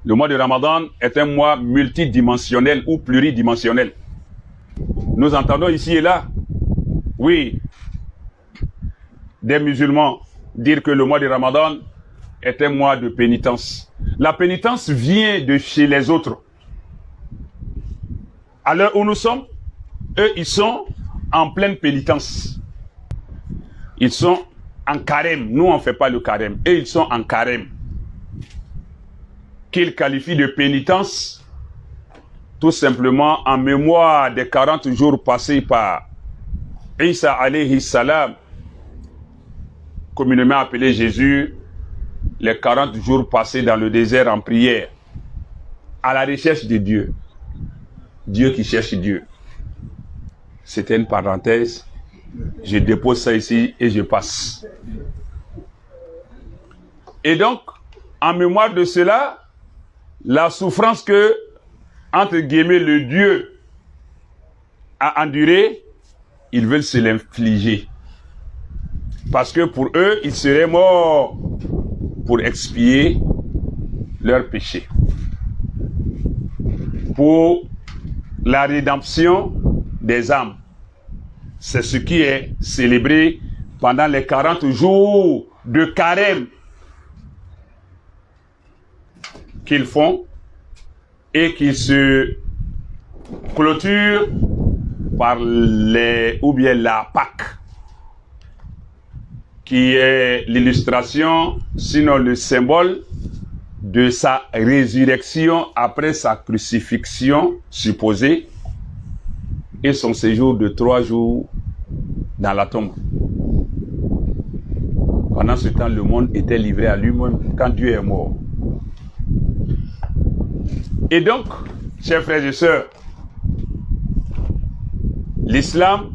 Le mois de Ramadan est un mois multidimensionnel ou pluridimensionnel. Nous entendons ici et là, oui, des musulmans dire que le mois de Ramadan est un mois de pénitence. La pénitence vient de chez les autres. À l'heure où nous sommes, eux, ils sont en pleine pénitence. Ils sont en carême. Nous, on ne fait pas le carême. Eux, ils sont en carême. Qu'ils qualifient de pénitence, tout simplement en mémoire des 40 jours passés par Isa alayhi salam, communément appelé Jésus, les 40 jours passés dans le désert en prière, à la recherche de Dieu. Dieu qui cherche Dieu. C'était une parenthèse. Je dépose ça ici et je passe. Et donc, en mémoire de cela, la souffrance que, entre guillemets, le Dieu a endurée, ils veulent se l'infliger. Parce que pour eux, ils seraient morts pour expier leurs péchés. Pour la rédemption des âmes. C'est ce qui est célébré pendant les 40 jours de carême qu'ils font et qui se clôturent par la Pâque, qui est l'illustration, sinon le symbole de sa résurrection après sa crucifixion supposée et son séjour de 3 jours dans la tombe. Pendant ce temps, le monde était livré à lui-même quand Dieu est mort. Et donc, chers frères et sœurs, l'islam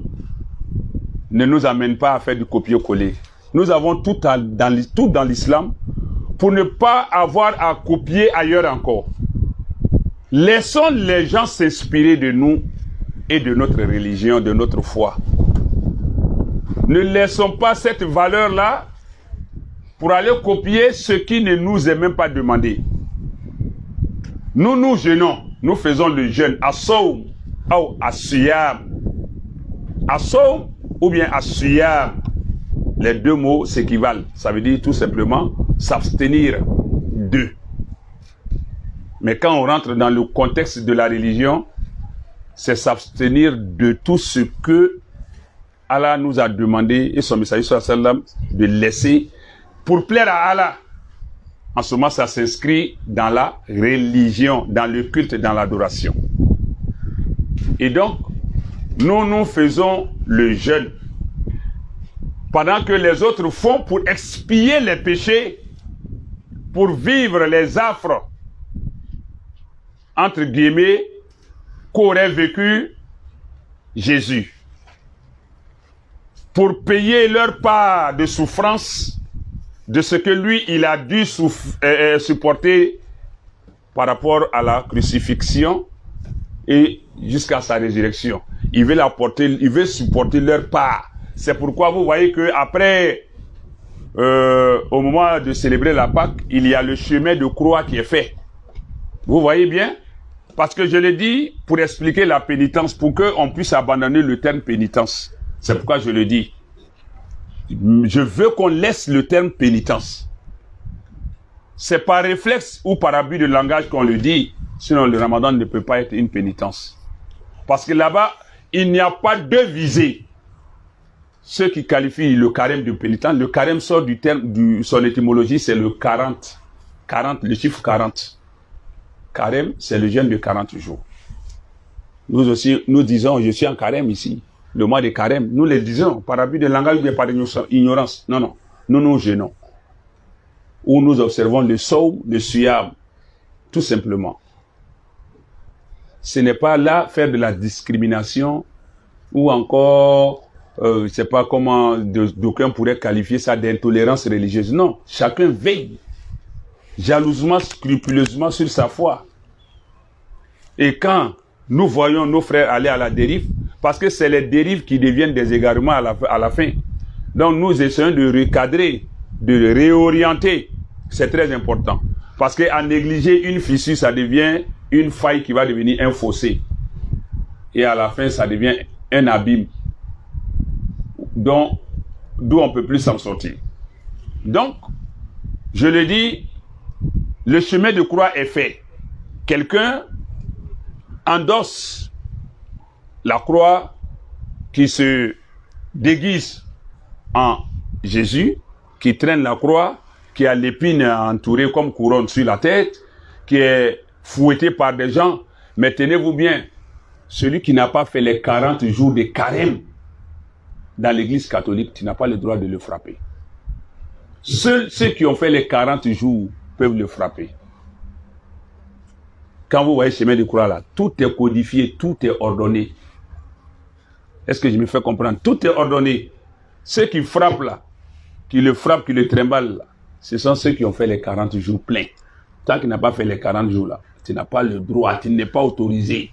ne nous amène pas à faire du copier-coller. Nous avons tout dans l'islam pour ne pas avoir à copier ailleurs encore. Laissons les gens s'inspirer de nous et de notre religion, de notre foi. Ne laissons pas cette valeur-là pour aller copier ce qui ne nous est même pas demandé. Nous jeûnons, nous faisons le jeûne as-sawm ou as-siyam. As-sawm ou bien as-siyam, les deux mots s'équivalent. Ça veut dire tout simplement s'abstenir d'eux. Mais quand on rentre dans le contexte de la religion, c'est s'abstenir de tout ce que Allah nous a demandé et son messager sallam de laisser pour plaire à Allah. En ce moment, ça s'inscrit dans la religion, dans le culte, dans l'adoration. Et donc, nous faisons le jeûne pendant que les autres font pour expier les péchés, pour vivre les affres, entre guillemets, qu'aurait vécu Jésus. Pour payer leur part de souffrance de ce que lui, il a dû supporter par rapport à la crucifixion et jusqu'à sa résurrection. Il veut supporter leur part. C'est pourquoi vous voyez que après, au moment de célébrer la Pâque, il y a le chemin de croix qui est fait. Vous voyez bien? Parce que je l'ai dit pour expliquer la pénitence, pour qu'on puisse abandonner le terme pénitence. C'est pourquoi je le dis. Je veux qu'on laisse le terme pénitence. C'est par réflexe ou par abus de langage qu'on le dit. Sinon, le Ramadan ne peut pas être une pénitence. Parce que là-bas, il n'y a pas deux visées. Ceux qui qualifient le carême de pénitence, le carême sort du terme, son étymologie, c'est le 40. 40, le chiffre 40. Carême, c'est le jeûne de 40 jours. Nous aussi, nous disons, je suis en carême ici. Le mois de carême, nous le disons, par abus de langage ou par ignorance. Non. Nous jeûnons. Ou nous observons le sawm, le siyam. Tout simplement. Ce n'est pas là faire de la discrimination ou encore, je ne sais pas comment d'aucuns pourraient qualifier ça d'intolérance religieuse. Non, chacun veille jalousement, scrupuleusement sur sa foi. Et quand nous voyons nos frères aller à la dérive, parce que c'est les dérives qui deviennent des égarements à la fin. Donc nous essayons de recadrer, de réorienter. C'est très important. Parce qu'à négliger une fissure, ça devient une faille qui va devenir un fossé. Et à la fin, ça devient un abîme d'où on ne peut plus s'en sortir. Donc, je le dis, le chemin de croix est fait. Quelqu'un endosse la croix qui se déguise en Jésus, qui traîne la croix, qui a l'épine entourée comme couronne sur la tête, qui est fouetté par des gens. Mais tenez-vous bien, celui qui n'a pas fait les 40 jours de carême dans l'église catholique, tu n'as pas le droit de le frapper. Seuls ceux qui ont fait les 40 jours peuvent le frapper. Quand vous voyez le chemin de croix là, tout est codifié, tout est ordonné. Est-ce que je me fais comprendre? Tout est ordonné. Ceux qui frappent là, qui le frappent, qui le trimballent là, ce sont ceux qui ont fait les 40 jours pleins. Tant qu'il n'a pas fait les 40 jours là, tu n'as pas le droit, tu n'es pas autorisé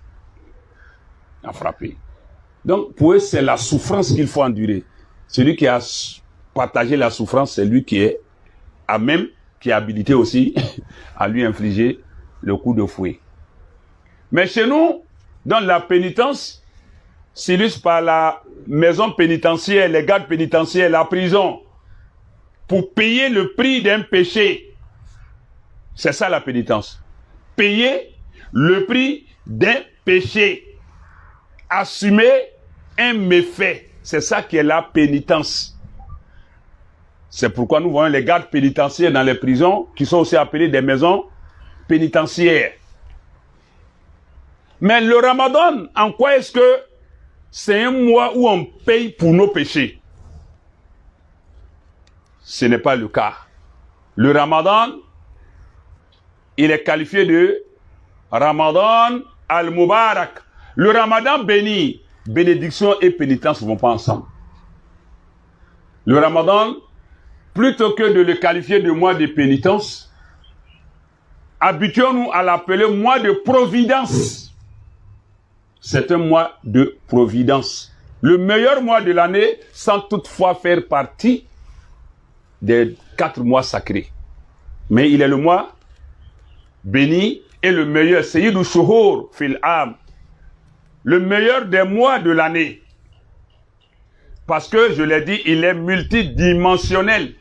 à frapper. Donc pour eux, c'est la souffrance qu'il faut endurer. Celui qui a partagé la souffrance, c'est lui qui est à même, qui est habilité aussi à lui infliger le coup de fouet. Mais chez nous, dans la pénitence, s'illustre par la maison pénitentiaire, les gardes pénitentiaires, la prison, pour payer le prix d'un péché. C'est ça la pénitence. Payer le prix d'un péché. Assumer un méfait. C'est ça qui est la pénitence. C'est pourquoi nous voyons les gardes pénitentiaires dans les prisons, qui sont aussi appelés des maisons pénitentiaires. Mais le Ramadan, en quoi est-ce que c'est un mois où on paye pour nos péchés? Ce n'est pas le cas. Le Ramadan, il est qualifié de Ramadan al-Mubarak. Le Ramadan béni, bénédiction et pénitence ne vont pas ensemble. Le Ramadan, plutôt que de le qualifier de mois de pénitence, habituons-nous à l'appeler mois de providence. C'est un mois de providence. Le meilleur mois de l'année, sans toutefois faire partie des 4 mois sacrés. Mais il est le mois béni et le meilleur. Sayyidou Shuhur fil Am. Le meilleur des mois de l'année. Parce que, je l'ai dit, il est multidimensionnel.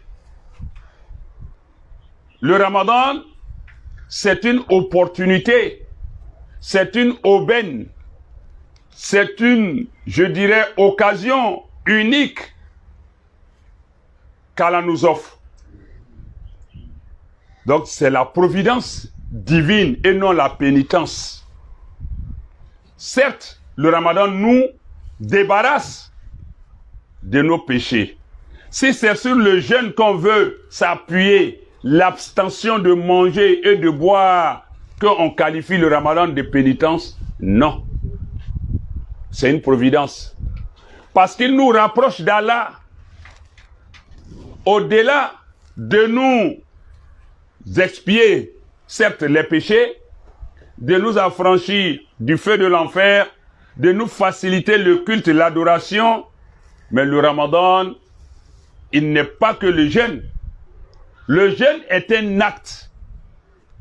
Le Ramadan, c'est une opportunité. C'est une aubaine. C'est une, je dirais, occasion unique qu'Allah nous offre. Donc c'est la providence divine et non la pénitence. Certes, le Ramadan nous débarrasse de nos péchés. Si c'est sur le jeûne qu'on veut s'appuyer, l'abstention de manger et de boire, qu'on qualifie le Ramadan de pénitence, non. C'est une providence. Parce qu'il nous rapproche d'Allah. Au-delà de nous expier, certes, les péchés, de nous affranchir du feu de l'enfer, de nous faciliter le culte et l'adoration, mais le Ramadan, il n'est pas que le jeûne. Le jeûne est un acte,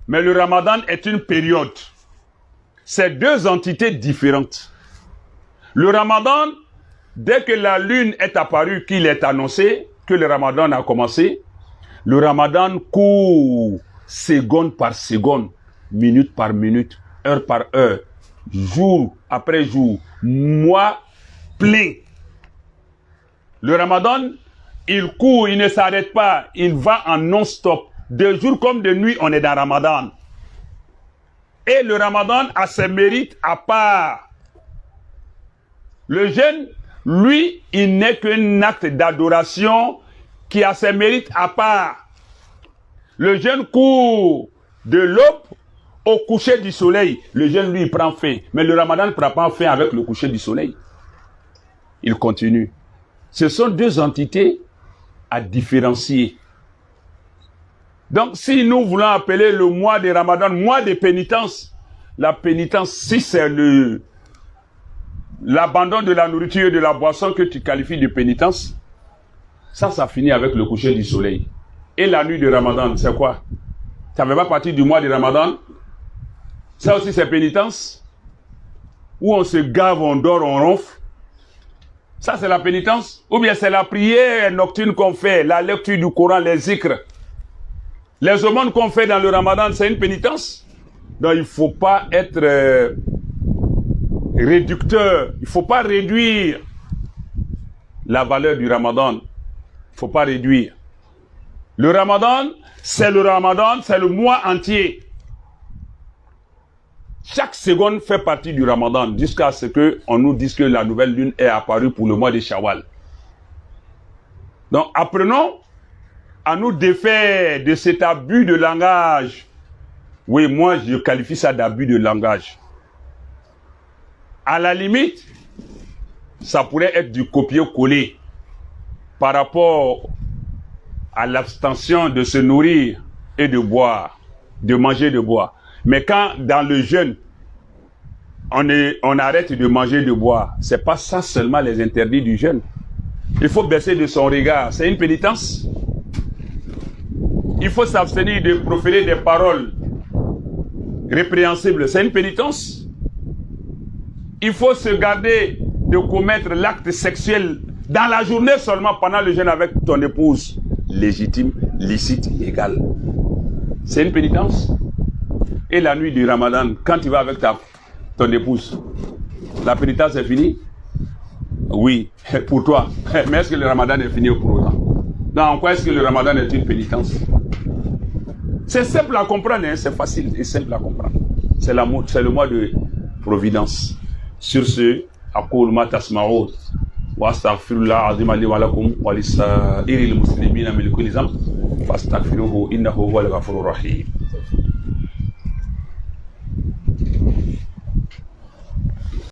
mais le Ramadan est une période. C'est deux entités différentes. Le Ramadan, dès que la lune est apparue, qu'il est annoncé que le Ramadan a commencé, le Ramadan court seconde par seconde, minute par minute, heure par heure, jour après jour, mois plein. Le Ramadan, il court, il ne s'arrête pas, il va en non-stop. De jour comme de nuit, on est dans Ramadan. Et le Ramadan a ses mérites à part. Le jeûne, lui, il n'est qu'un acte d'adoration qui a ses mérites à part. Le jeûne court de l'aube au coucher du soleil. Le jeûne, lui, il prend fin. Mais le Ramadan ne prend pas fin avec le coucher du soleil. Il continue. Ce sont deux entités à différencier. Donc, si nous voulons appeler le mois de Ramadan, mois de pénitence, la pénitence, si c'est l'abandon de la nourriture et de la boisson que tu qualifies de pénitence, ça finit avec le coucher du soleil. Et la nuit de Ramadan, c'est quoi? Ça ne fait pas partie du mois du Ramadan. Ça aussi, c'est pénitence. Où on se gave, on dort, on ronfle. Ça, c'est la pénitence. Ou bien c'est la prière nocturne qu'on fait, la lecture du Coran, les zikrs. Les aumônes qu'on fait dans le Ramadan, c'est une pénitence. Donc, il ne faut pas être réducteur. Il ne faut pas réduire la valeur du Ramadan. Il ne faut pas réduire. Le Ramadan, c'est le mois entier. Chaque seconde fait partie du Ramadan jusqu'à ce qu'on nous dise que la nouvelle lune est apparue pour le mois de Shawwal. Donc, apprenons à nous défaire de cet abus de langage. Oui, moi, je qualifie ça d'abus de langage. À la limite, ça pourrait être du copier-coller par rapport à l'abstention de se nourrir et de boire, de manger et de boire. Mais quand, dans le jeûne, on arrête de manger et de boire, c'est pas ça seulement les interdits du jeûne. Il faut baisser de son regard. C'est une pénitence. Il faut s'abstenir de proférer des paroles répréhensibles. C'est une pénitence. Il faut se garder de commettre l'acte sexuel dans la journée seulement pendant le jeûne avec ton épouse. Légitime, licite, légale. C'est une pénitence. Et la nuit du Ramadan, quand tu vas avec ton épouse, la pénitence est finie? Oui, pour toi. Mais est-ce que le Ramadan est fini pour autant? Non, en quoi est-ce que le Ramadan est une pénitence? C'est simple à comprendre, hein? C'est facile et simple à comprendre. C'est le mois de providence. Sur ce, أقول ما تسمعون وأستغفر الله العظيم لي ولكم ولسائر المسلمين من كل ذنب فاستغفروه إنه هو الغفور الرحيم.